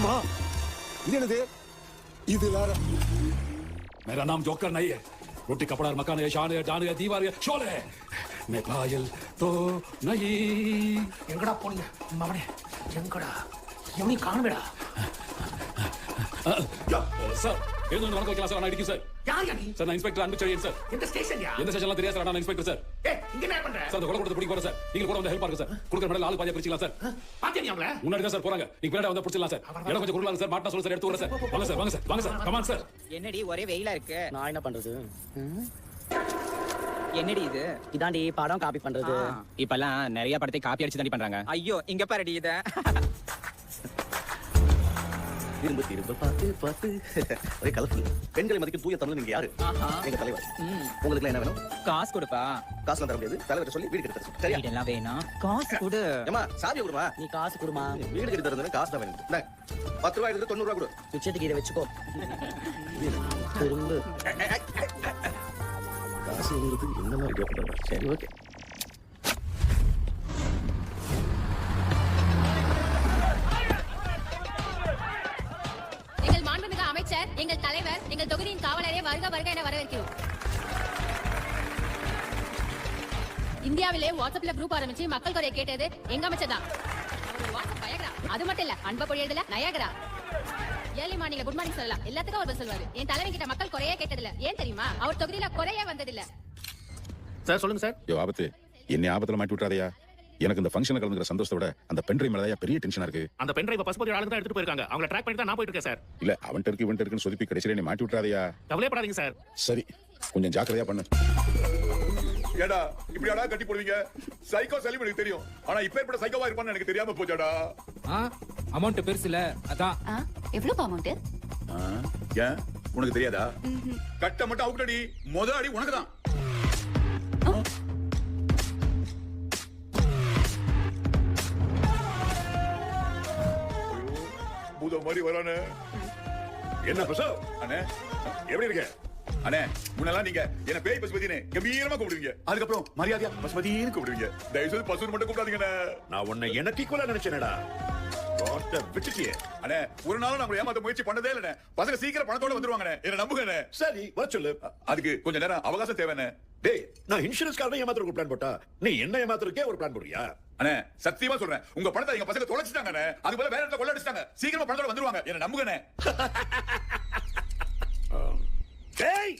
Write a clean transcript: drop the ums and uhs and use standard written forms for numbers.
ஆமா இது என்னது இது வேற मेरा नाम जोकर नहीं है रोटी कपड़ा मकान है शान है जान है दीवार है शोल है मैं पायल तो नहीं எங்கடா போனீங்க மவனே எங்கடா எவனி காணவேடா சார் ஏதோ நடக்க வைக்கலாம் சார் நான் அடிக்கும் சார் யார் நீ சார் நான் இன்ஸ்பெக்டர் அன்பு செழியன் சார் எந்த ஸ்டேஷன்யா எந்த ஸ்டேஷன்லாம் தெரியாது சார் நான் இன்ஸ்பெக்டர் சார் ஏய் இங்க என்ன பண்ற சார் அந்த கொலை கொடுத்து பிடிக்க போறேன் சார் நீங்க கூட வந்து ஹெல்ப் பண்ணுங்க சார் கொடுக்குற மெடல் ஆளு பாதியா பிரிச்சுக்கலாம் சார் பாத்தியா நீ அவள முன்னாடி தான் சார் போறாங்க நீங்க பின்னாடி வந்து பிடிச்சிடலாம் சார் இடம் கொஞ்சம் குறுகலாம் சார் மாட்டா சொல்ல சார் எடுத்து வரேன் சார் வாங்க சார் வாங்க சார் வாங்க சார் கமான் சார் என்னடி ஒரே வெயிலா இருக்கு. நான் என்ன பண்றது? என்னடி இது? இதாண்டி படம் காப்பி பண்றது. இப்பெல்லாம் நிறைய படத்தை காப்பி அடிச்சு தாண்டி பண்றாங்க. ஐயோ இங்க பாருடி இத. திரும்ப திரும்ப பார்த்து பார்த்து ஒரே கலப்பு. பெண்களை மதிக்கும் தூய தமிழ் நீங்க யாரு? எங்க தலைவர். உங்களுக்கு என்ன வேணும்? காசு கொடுப்பா. காசுலாம் தர முடியாது. தலைவரை சொல்லி வீடு கட்டி தர சொல்லு. சரியா? இதெல்லாம் வேணாம். காசு கொடு. ஏமா சாவி கொடுமா. நீ காசு கொடுமா. வீடு கட்டி தரதுக்கு காசு தான் வேணும். இந்தாங்க. 10 ரூபாய் எடுத்து 90 ரூபாய் கொடு. மிச்சத்துக்கு இதை வச்சுக்கோ. திரும்ப காசு உங்களுக்கு என்ன மாதிரி கேட்கணும். சரி ஓகே. எங்கள் மாண்புமிகு அமைச்சர், எங்கள் தலைவர், எங்கள் தொகுதியின் காவலரே வருக வருக என வரவேற்கிறோம். இந்தியாவிலே வாட்ஸ்அப்ல குரூப் ஆரம்பிச்சு மக்கள் குறைய கேட்டது எங்க அமைச்சர் தான். வாட்ஸ்அப் பயங்கரா. அது மட்டும் இல்ல அன்ப பொழியதுல நயாகரா. ஏர்லி மார்னிங்ல குட் மார்னிங் சொல்லலாம். எல்லாத்துக்கும் அவர் சொல்வாரு. என் தலைவன் கிட்ட மக்கள் குறைய கேட்டதில்ல. ஏன் தெரியுமா? அவர் தொகுதியில குறைய வந்ததில்ல. சார் சொல்லுங்க சார். யோ ஆபத்து என்னை ஆபத்துல மாட்டி விட்டுறாதயா. எனக்கு இந்த ஃபங்க்ஷன்ல கலந்துக்கிற சந்தோஷத்தை விட அந்த பென்ட்ரைவ் மேலதான் பெரிய டென்ஷனா இருக்கு. அந்த பென் டிரைவ் பசுபதி ஆளுங்க தான் எடுத்துட்டு போயிருக்காங்க. அவங்கள ட்ராக் பண்ணி தான் நான் போயிட்டு இருக்கேன் சார். இல்ல அவன்கிட்ட இருக்கு இவன்ட்ட இருக்குன்னு சொதிப்பி கடைசியில நீ மாட்டி விட்டுறாதயா. கவலைப்படாதீங்க சார். சரி கொஞ்சம் ஜாக்கிரதையா பண்ணு. ஏடா இப்படியாடா கட்டி போடுவீங்க? சைக்கோ சலீம் எனக்கு தெரியும். ஆனா இப்ப ஏற்பட்ட சைக்கோவா இருப்பான்னு எனக்கு தெரியாம போச்சாடா. அமௌண்ட் பெருசுல அதான். எவ்வளவு அமௌண்ட்? ஏன் உனக்கு தெரியாதா? கட்ட மட்டும் அவுட்டடி. முதல் அடி உனக்கு தான். பூத மாதிரி வரானே. என்ன பிரசவ் அண்ணே எப்படி இருக்க? அண்ணே முன்னெல்லாம் நீங்க என்ன பேய் பசுபதினே கம்பீரமா கூப்பிடுவீங்க. அதுக்கப்புறம் மரியாதையா பசுபதினு கூப்பிடுவீங்க. தயவு செய்து பசுன்னு மட்டும் கூப்பிடாதீங்க. நான் உன்னை எனக்கு ஈக்குவலா நினைச்சேனடா. விட்டுட்டியே அண்ணே. ஒரு நாளும் நம்ம ஏமாத்த முயற்சி பண்ணதே இல்ல. பசங்க சீக்கிரம் பணத்தோட வந்துருவாங்க. என்ன நம்புங்க. சரி வர சொல்லு. அதுக்கு கொஞ்சம் நேரம் அவகாசம் தேவைன்னு. டேய் நான் இன்சூரன்ஸ் காரனை ஏமாத்துறதுக்கு பிளான் போட்டா நீ என்ன ஏமாத்துறதுக்கே ஒரு பிளான் போடுறியா? அண்ணே சத்தியமா சொல்றேன் உங்க பணத்தை எங்க பசங்க தொலைச்சிட்டாங்க. அது போல வேற இடத்துல கொள்ள அடிச்சிட்டாங்க. சீக்கிரமா பணத்தோட வந்துருவாங்க. என்ன நம்புங்க. டேய்